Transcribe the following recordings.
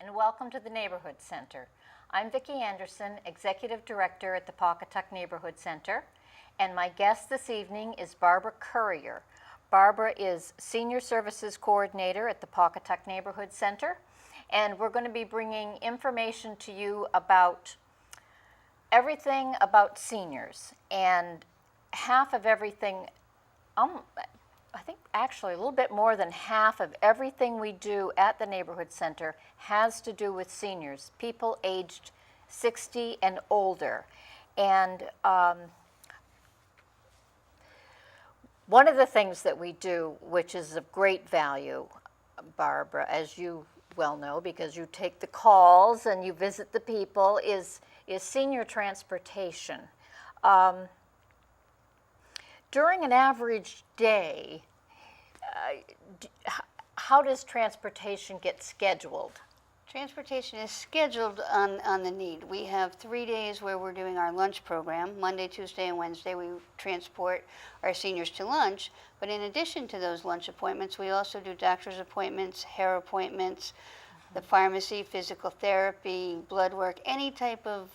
and welcome to the Neighborhood Center. I'm Vicki Anderson, Executive Director at the Pawcatuck Neighborhood Center, and my guest this evening is Barbara Currier. Barbara is Senior Services Coordinator at the Pawcatuck Neighborhood Center, and we're going to be bringing information to you about everything about seniors, and half of everything, I think actually a little bit more than half of everything we do at the Neighborhood Center has to do with seniors, people aged 60 and older. And one of the things that we do, which is of great value, Barbara, as you well know, because you take the calls and you visit the people, is senior transportation. During an average day, how does transportation get scheduled? Transportation is scheduled on the need. We have 3 days where we're doing our lunch program. Monday, Tuesday, and Wednesday we transport our seniors to lunch. But in addition to those lunch appointments, we also do doctor's appointments, hair appointments, the pharmacy, physical therapy, blood work, any type of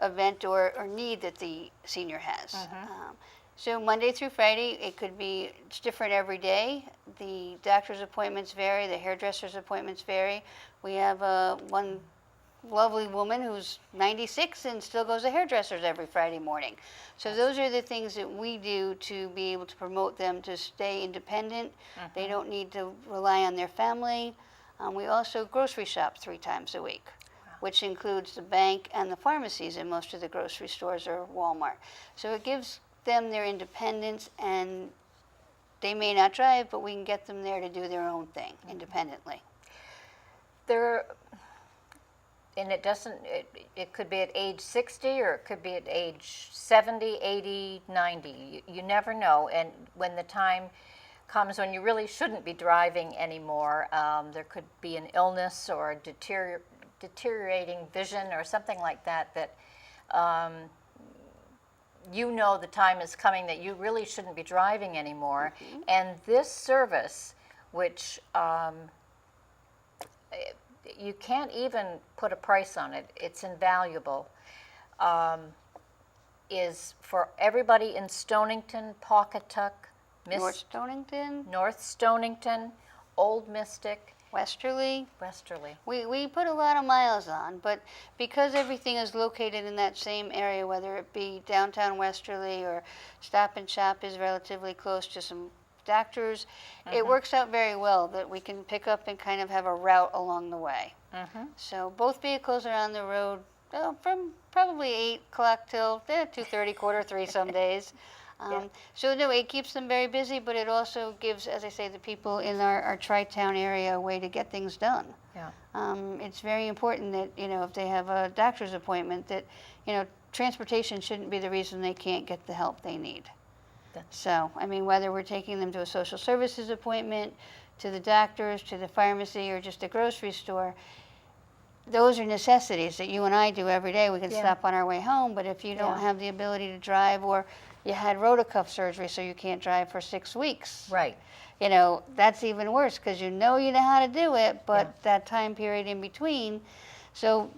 event or need that the senior has. So Monday through Friday, it's different every day. The doctor's appointments vary, the hairdresser's appointments vary. We have one lovely woman who's 96 and still goes to hairdressers every Friday morning. So those are the things that we do to be able to promote them to stay independent. They don't need to rely on their family. We also grocery shop 3 times a week, which includes the bank and the pharmacies in most of the grocery stores or Walmart. So it gives them their independence, and they may not drive, but we can get them there to do their own thing independently. It could be at age 60 or it could be at age 70, 80, 90. You never know. And when the time comes when you really shouldn't be driving anymore, there could be an illness or a deteriorating vision or something like that, you know the time is coming that you really shouldn't be driving anymore. And this service, which you can't even put a price on it, it's invaluable, is for everybody in Stonington, Pawcatuck, North Stonington, Old Mystic, Westerly. Westerly. We put a lot of miles on, but because everything is located in that same area, whether it be downtown Westerly or Stop and Shop is relatively close to some doctors, it works out very well that we can pick up and kind of have a route along the way. So both vehicles are on the road from probably 8 o'clock till 2:30, 2:45 some days. So no, it keeps them very busy, but it also gives, as I say, the people in our tri-town area a way to get things done. It's very important that, if they have a doctor's appointment, that, transportation shouldn't be the reason they can't get the help they need. So, whether we're taking them to a social services appointment, to the doctors, to the pharmacy, or just a grocery store, those are necessities that you and I do every day. We can stop on our way home, but if you don't have the ability to drive, or you had rotacuff surgery so you can't drive for 6 weeks. Right. That's even worse because you know how to do it, but that time period in between. So,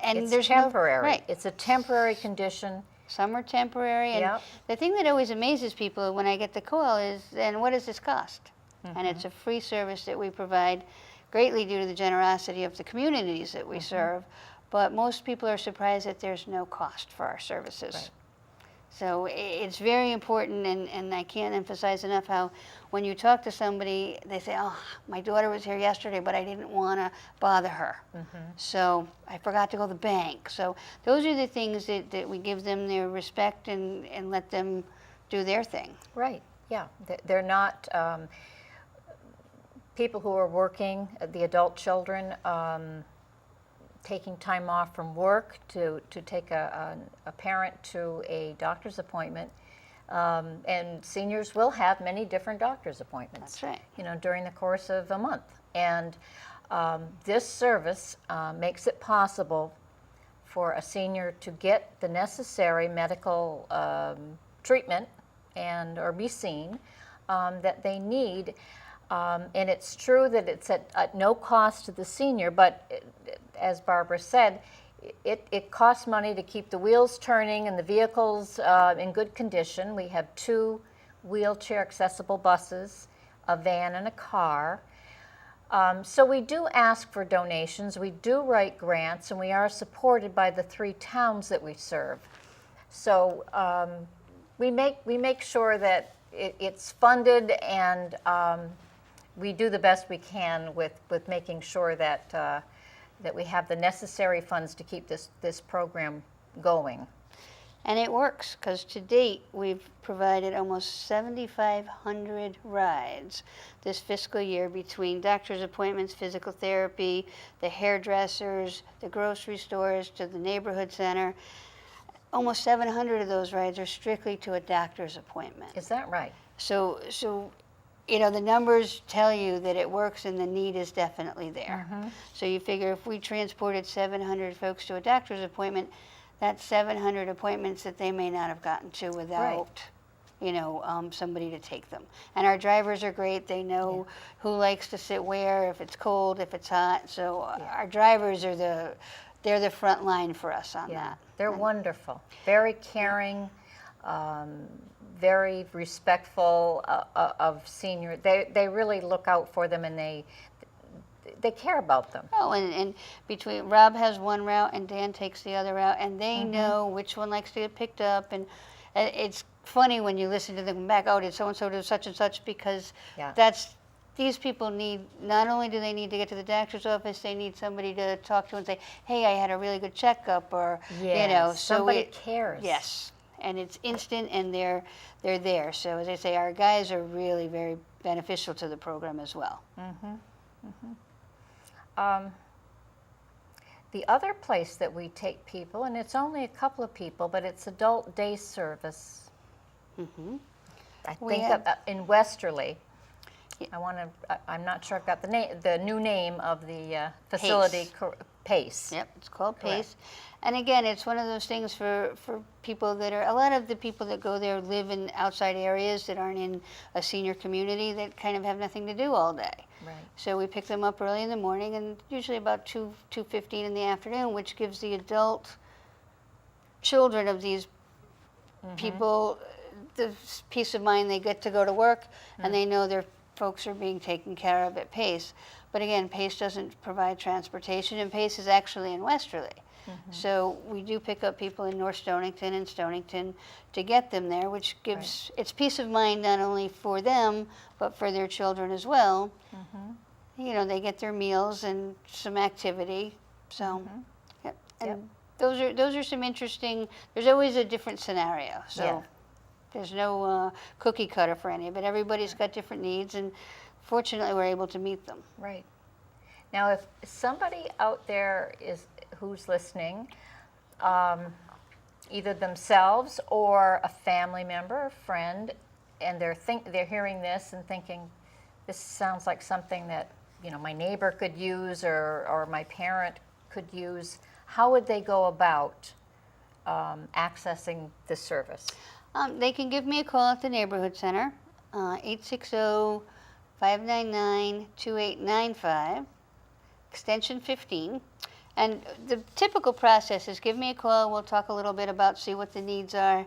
and it's there's temporary. It's a temporary condition. Some are temporary. And the thing that always amazes people when I get the call is, and what does this cost? And it's a free service that we provide, greatly due to the generosity of the communities that we serve. But most people are surprised that there's no cost for our services. Right. So it's very important, and I can't emphasize enough how when you talk to somebody, they say, oh, my daughter was here yesterday, but I didn't want to bother her. So I forgot to go to the bank. So those are the things that we give them their respect and let them do their thing. Right, yeah. They're not people who are working, the adult children, taking time off from work to take a parent to a doctor's appointment. And seniors will have many different doctor's appointments. That's right. During the course of a month. And this service makes it possible for a senior to get the necessary medical treatment or be seen that they need And it's true that it's at no cost to the senior, but as Barbara said, it costs money to keep the wheels turning and the vehicles in good condition. We have 2 wheelchair accessible buses, a van and a car. So we do ask for donations, we do write grants, and we are supported by the 3 towns that we serve. So we make sure that it's funded, and we do the best we can with making sure that that we have the necessary funds to keep this program going. And it works, because to date, we've provided almost 7,500 rides this fiscal year between doctor's appointments, physical therapy, the hairdressers, the grocery stores, to the neighborhood center. Almost 700 of those rides are strictly to a doctor's appointment. Is that right? So you know, the numbers tell you that it works and the need is definitely there. So you figure if we transported 700 folks to a doctor's appointment, that's 700 appointments that they may not have gotten to without, you know, somebody to take them. And our drivers are great. They know who likes to sit where, if it's cold, if it's hot. So our drivers are they're the front line for us on that. They're wonderful, very caring, very respectful of senior. They really look out for them, and they care about them. Oh, and between Rob has one route and Dan takes the other route, and they know which one likes to get picked up. And it's funny when you listen to them back, oh, did so-and-so do such and such, because these people need, not only do they need to get to the doctor's office, they need somebody to talk to and say, hey, I had a really good checkup, or, you know. So somebody cares. Yes, and it's instant, and they're there. So as I say, our guys are really very beneficial to the program as well. The other place that we take people, and it's only a couple of people, but it's adult day service. I think in Westerly. I'm not sure I've got the new name of the facility. Pace. Yep, it's called Pace. And again, it's one of those things for people that are, a lot of the people that go there live in outside areas that aren't in a senior community, that kind of have nothing to do all day. Right. So we pick them up early in the morning, and usually about 2:15 in the afternoon, which gives the adult children of these people the peace of mind. They get to go to work, and they know their folks are being taken care of at Pace. But again, Pace doesn't provide transportation, and Pace is actually in Westerly. So we do pick up people in North Stonington and Stonington to get them there, which gives it's peace of mind not only for them, but for their children as well. You know, they get their meals and some activity. So, and those are some interesting. There's always a different scenario. So there's no cookie cutter for any of it. Everybody's got different needs, and fortunately, we're able to meet them. Right. Now, if somebody out there who's listening, either themselves or a family member or friend, and they're hearing this and thinking, this sounds like something that, you know, my neighbor could use, or my parent could use, how would they go about accessing this service? They can give me a call at the neighborhood center, 860-599-2895, extension 15. And the typical process is give me a call, we'll talk a little bit about, see what the needs are,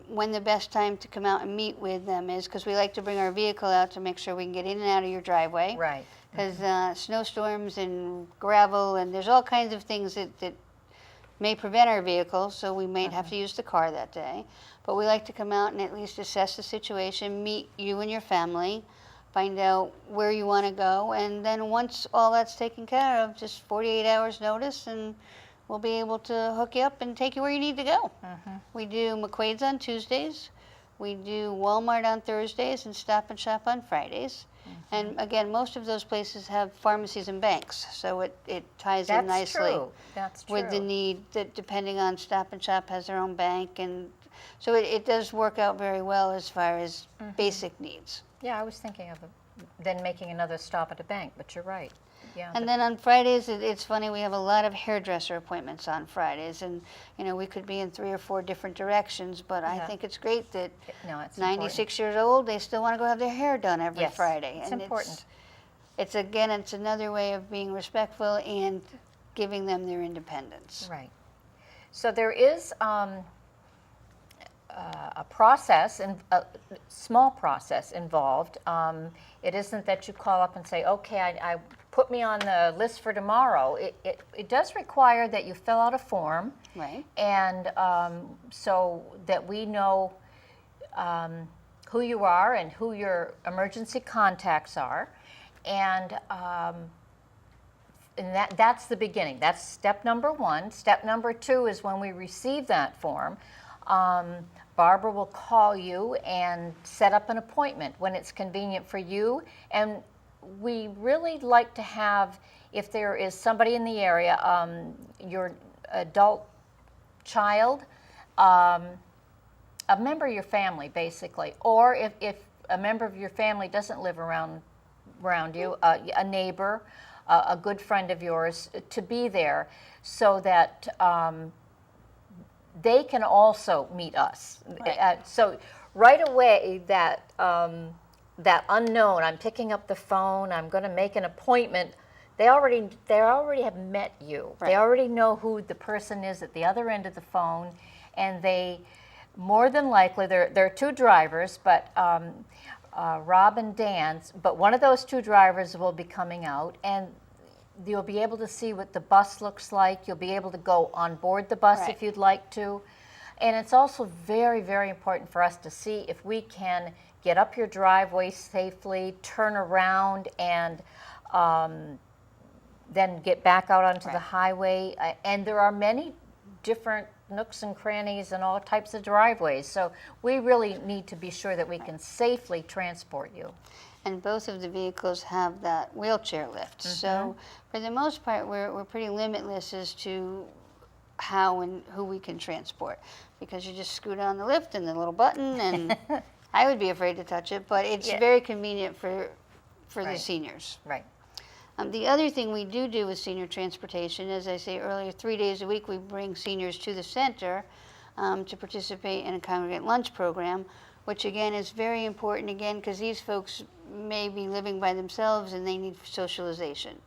when the best time to come out and meet with them is, because we like to bring our vehicle out to make sure we can get in and out of your driveway. Right. Because snowstorms and gravel, and there's all kinds of things that may prevent our vehicle, so we might have to use the car that day. But we like to come out and at least assess the situation, meet you and your family, find out where you want to go, and then once all that's taken care of, just 48 hours notice, and we'll be able to hook you up and take you where you need to go. We do McQuaid's on Tuesdays, we do Walmart on Thursdays, and Stop and Shop on Fridays. And again, most of those places have pharmacies and banks, so it ties in nicely. That's true. With the need that, depending on, Stop and Shop has their own bank, and so it does work out very well as far as basic needs. Yeah, I was thinking of then making another stop at a bank, but you're right. yeah. And then on Fridays, it's funny, we have a lot of hairdresser appointments on Fridays, and, we could be in 3 or 4 different directions, but I Yeah. think it's great that No, it's 96 years old, they still want to go have their hair done every Yes, Friday. it's And important. It's another way of being respectful and giving them their independence. Right. So there is a process, a small process involved. It isn't that you call up and say, okay, I put me on the list for tomorrow. It does require that you fill out a form. Right. And so that we know who you are and who your emergency contacts are. And that's the beginning. That's step number 1. Step number 2 is when we receive that form, Barbara will call you and set up an appointment when it's convenient for you. And we really like to have, if there is somebody in the area, your adult child, a member of your family, basically, or if a member of your family doesn't live around you, a neighbor, a good friend of yours, to be there so that they can also meet us. Right. So right away, that unknown, I'm picking up the phone, I'm going to make an appointment, they already have met you. Right. They already know who the person is at the other end of the phone, and they, more than likely, there are 2 drivers, but Rob and Dan, but one of those 2 drivers will be coming out, and you'll be able to see what the bus looks like. You'll be able to go on board the bus Right. if you'd like to. And it's also very, very important for us to see if we can get up your driveway safely, turn around, and then get back out onto the Right. highway. And there are many different nooks and crannies and all types of driveways. So we really need to be sure that we can safely transport you. And both of the vehicles have that wheelchair lift. So for the most part, we're pretty limitless as to how and who we can transport, because you just scoot on the lift and the little button, and I would be afraid to touch it, but it's Yeah. very convenient for the Right. seniors. Right. The other thing we do with senior transportation, as I say earlier, 3 days a week we bring seniors to the center to participate in a congregate lunch program, which again is very important, again, because these folks may be living by themselves and they need socialization.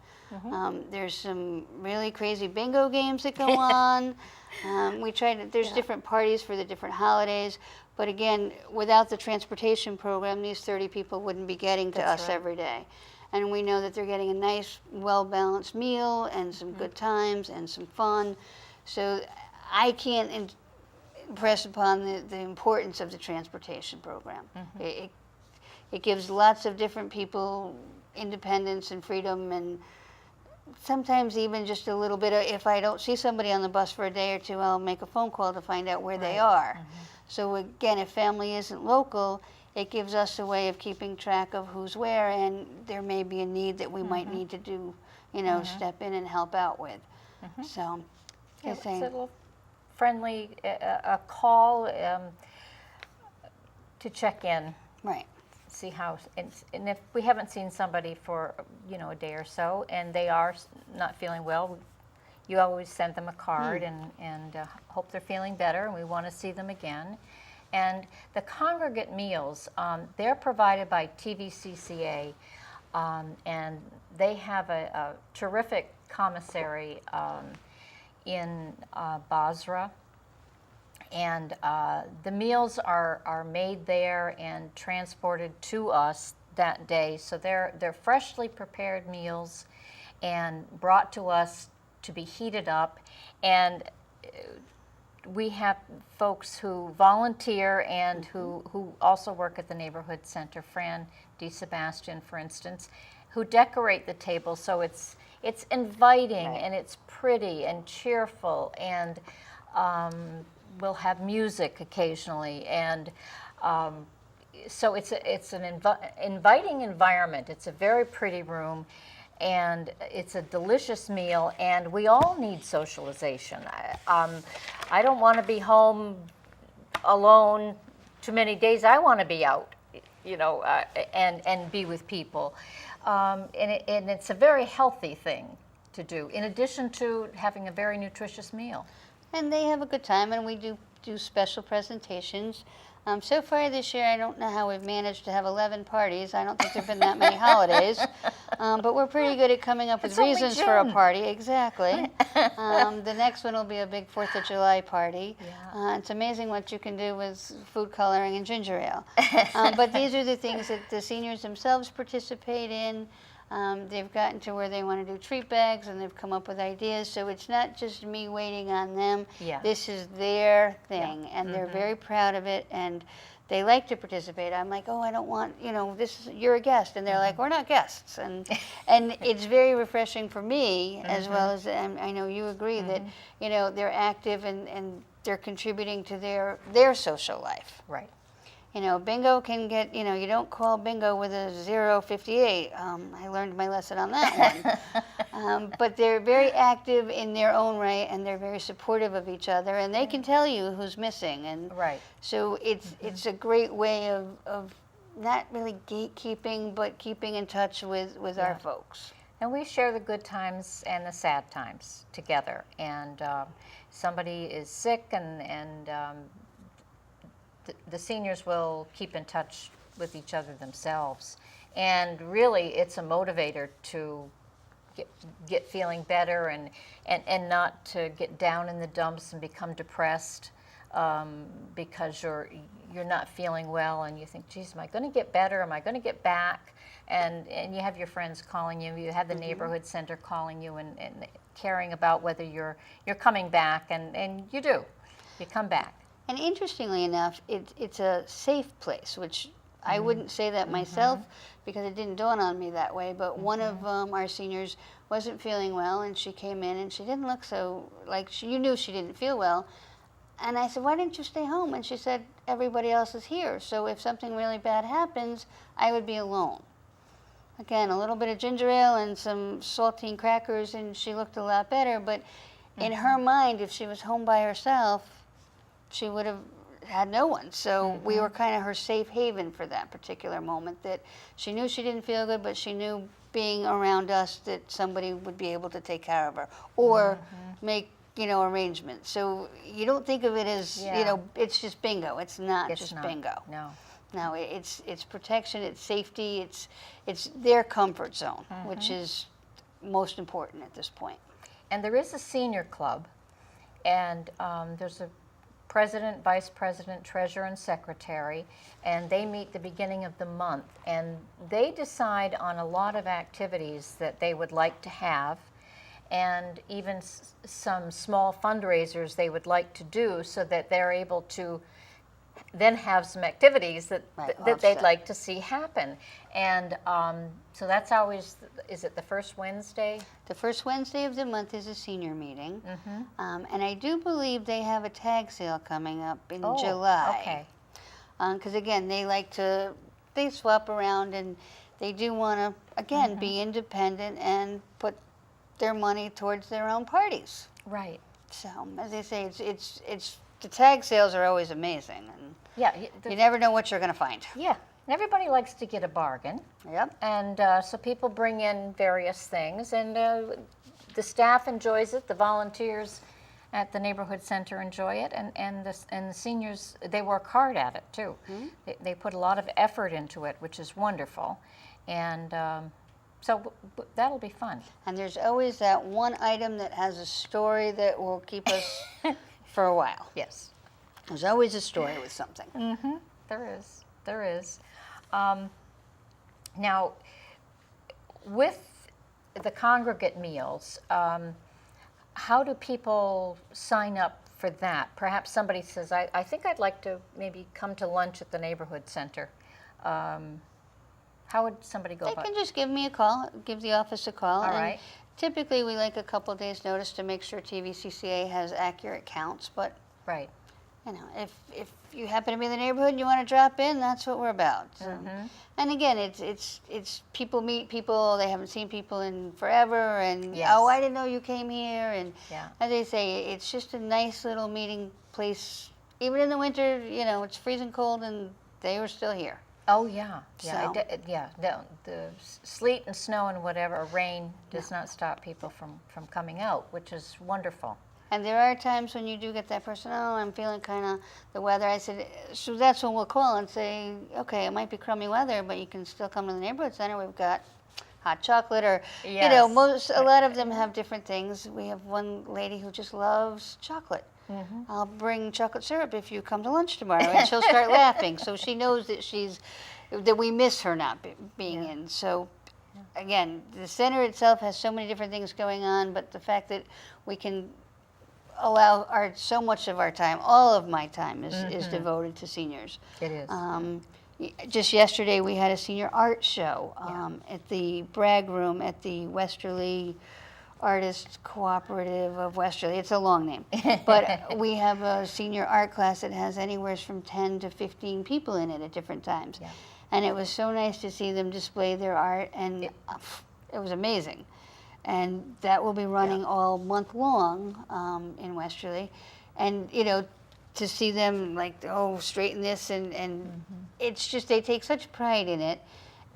There's some really crazy bingo games that go on. There's different parties for the different holidays, but again, without the transportation program, these 30 people wouldn't be getting to That's us right. every day. And we know that they're getting a nice, well-balanced meal and some good times and some fun. So I can't impress upon the importance of the transportation program. It gives lots of different people independence and freedom, and sometimes even just a little bit of, if I don't see somebody on the bus for a day or 2, I'll make a phone call to find out where they are. So again, if family isn't local, it gives us a way of keeping track of who's where, and there may be a need that we might need to do, step in and help out with. So, Yeah, I it's a think, little friendly a call to check in, right, see how, and if we haven't seen somebody for a day or so, and they are not feeling well, you always send them a card and hope they're feeling better, and we want to see them again. And the congregate meals, they're provided by TVCCA, and they have a terrific commissary in Basra. And the meals are made there and transported to us that day. So they're freshly prepared meals and brought to us to be heated up. And we have folks who volunteer and who also work at the neighborhood center, Fran DeSebastian, for instance, who decorate the table so it's inviting and it's pretty and cheerful, and we'll have music occasionally, and so it's an inviting environment. It's a very pretty room, and it's a delicious meal, and we all need socialization. I don't want to be home alone too many days. I want to be out, and be with people. And it's a very healthy thing to do, in addition to having a very nutritious meal. And they have a good time, and we do special presentations. So far this year, I don't know how we've managed to have 11 parties. I don't think there have been that many holidays. But we're pretty good at coming up with It's only reasons for a June. party. Exactly. The next one will be a big 4th of July party. Yeah. It's amazing what you can do with food coloring and ginger ale. But these are the things that the seniors themselves participate in. They've gotten to where they want to do treat bags, and they've come up with ideas. So it's not just me waiting on them. Yeah. This is their thing, Yeah. and they're very proud of it, and they like to participate. I'm like, oh, I don't want, you're a guest, and they're like, we're not guests, and it's very refreshing for me as well as I know you agree that they're active and they're contributing to their social life. Right. Bingo can get, you don't call bingo with a 058. I learned my lesson on that one. But they're very active in their own right, and they're very supportive of each other, and they can tell you who's missing. And Right. so it's a great way of not really gatekeeping, but keeping in touch with our folks. And we share the good times and the sad times together. And somebody is sick, and the seniors will keep in touch with each other themselves. And really, it's a motivator to get feeling better and not to get down in the dumps and become depressed because you're not feeling well, and you think, geez, am I going to get better? Am I going to get back? And you have your friends calling you. You have the neighborhood center calling you and caring about whether you're coming back, and you do. You come back. And interestingly enough, it's a safe place, which I wouldn't say that myself because it didn't dawn on me that way. But one of our seniors wasn't feeling well, and she came in, and she didn't look so, you knew she didn't feel well. And I said, why didn't you stay home? And she said, everybody else is here, so if something really bad happens, I would be alone. Again, a little bit of ginger ale and some saltine crackers, and she looked a lot better. But in her mind, if she was home by herself, she would have had no one. So we were kind of her safe haven for that particular moment, that she knew she didn't feel good, but she knew being around us that somebody would be able to take care of her or make, arrangements. So you don't think of it as, it's just bingo. It's not just bingo. No. No, it's protection, it's safety, it's their comfort zone, which is most important at this point. And there is a senior club, and there's a president, vice president, treasurer, and secretary, and they meet the beginning of the month, and they decide on a lot of activities that they would like to have, and even some small fundraisers they would like to do, so that they're able to then have some activities that they'd like to see happen. And so that's always, is it the first Wednesday? The first Wednesday of the month is a senior meeting. And I do believe they have a tag sale coming up in July. Okay. Because again, they swap around, and they do want to, again, be independent and put their money towards their own parties. Right. So, as they say, it's the tag sales are always amazing. And Yeah. you never know what you're going to find. Yeah. And everybody likes to get a bargain. Yep. And so people bring in various things, and the staff enjoys it. The volunteers at the neighborhood center enjoy it, and the seniors, they work hard at it too. They put a lot of effort into it, which is wonderful, and so that'll be fun. And there's always that one item that has a story that will keep us for a while. Yes. There's always a story with something. There is. Now, with the congregate meals, how do people sign up for that? Perhaps somebody says, I think I'd like to maybe come to lunch at the neighborhood center. How would somebody go They about can just give me a call, give the office a call. All and right. Typically, we like a couple of days' notice to make sure TVCCA has accurate counts. But Right. if you happen to be in the neighborhood and you want to drop in, that's what we're about. So. And again, it's people meet people, they haven't seen people in forever, and Yes. oh, I didn't know you came here. And Yeah. as they say, it's just a nice little meeting place. Even in the winter, it's freezing cold, and they were still here. Oh, yeah, yeah, So- yeah. The sleet and snow and whatever, rain does not stop people from coming out, which is wonderful. And there are times when you do get that person, oh, I'm feeling kind of the weather. I said, so that's when we'll call and say, okay, it might be crummy weather, but you can still come to the neighborhood center. We've got hot chocolate, or Yes. a lot of them have different things. We have one lady who just loves chocolate. I'll bring chocolate syrup if you come to lunch tomorrow, and she'll start laughing. So she knows that we miss her not being in. So again, the center itself has so many different things going on, but the fact that we can allow so much of our time, all of my time is devoted to seniors. It is. Just yesterday we had a senior art show at the Bragg Room at the Westerly Artists Cooperative of Westerly. It's a long name. But we have a senior art class that has anywhere from 10 to 15 people in it at different times. Yeah. And it was so nice to see them display their art, and it was amazing. And that will be running all month long in Westerly. And, to see them like, oh, straighten this, and it's just, they take such pride in it.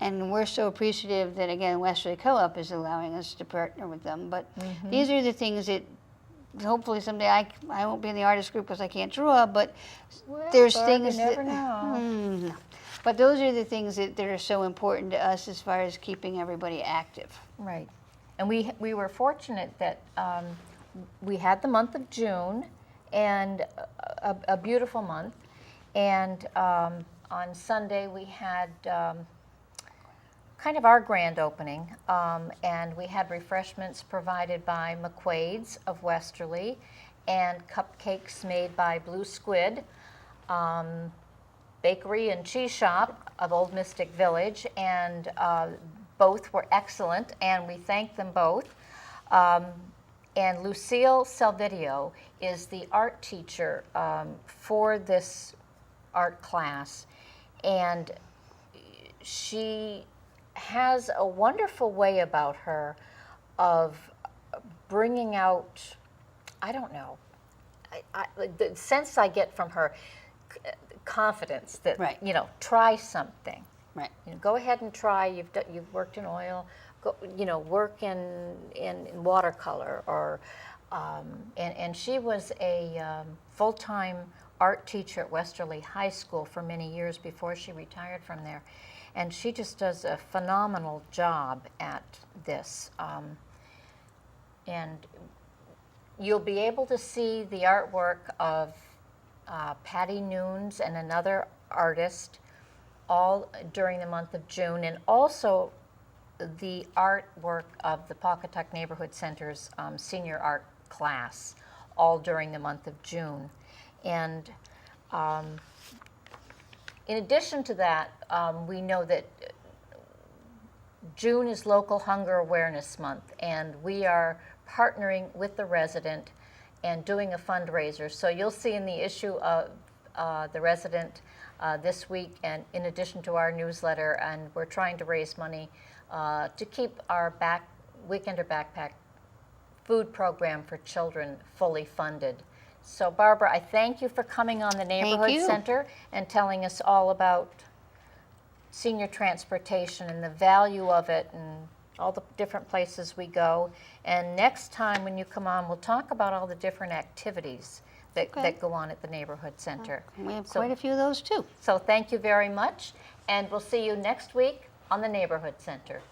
And we're so appreciative that, again, Westerly Co-op is allowing us to partner with them. But these are the things that hopefully someday I won't be in the artist group because I can't draw, but there's Barb, things you never that... know. But those are the things that are so important to us as far as keeping everybody active. Right. And we were fortunate that we had the month of June, and a beautiful month. And on Sunday we had kind of our grand opening, and we had refreshments provided by McQuaid's of Westerly, and cupcakes made by Blue Squid, Bakery and Cheese Shop of Old Mystic Village, and both were excellent, and we thank them both. And Lucille Salvidio is the art teacher for this art class, and she has a wonderful way about her of bringing out, I don't know, the sense I get from her, confidence that, try something. Right. Go ahead and try. You've worked in oil. Go, work in watercolor, or and she was a full-time art teacher at Westerly High School for many years before she retired from there, and she just does a phenomenal job at this. And you'll be able to see the artwork of Patty Nunes and another artist all during the month of June, and also the artwork of the Pawcatuck Neighborhood Center's senior art class, all during the month of June. And in addition to that, we know that June is Local Hunger Awareness Month, and we are partnering with the Resident and doing a fundraiser. So you'll see in the issue of the Resident this week, and in addition to our newsletter, and we're trying to raise money to keep our Weekender Backpack food program for children fully funded. So Barbara, I thank you for coming on the Neighborhood Center and telling us all about senior transportation and the value of it and all the different places we go. And next time when you come on, we'll talk about all the different activities that go on at the Neighborhood Center. We have quite a few of those too. So thank you very much, and we'll see you next week on the Neighborhood Center.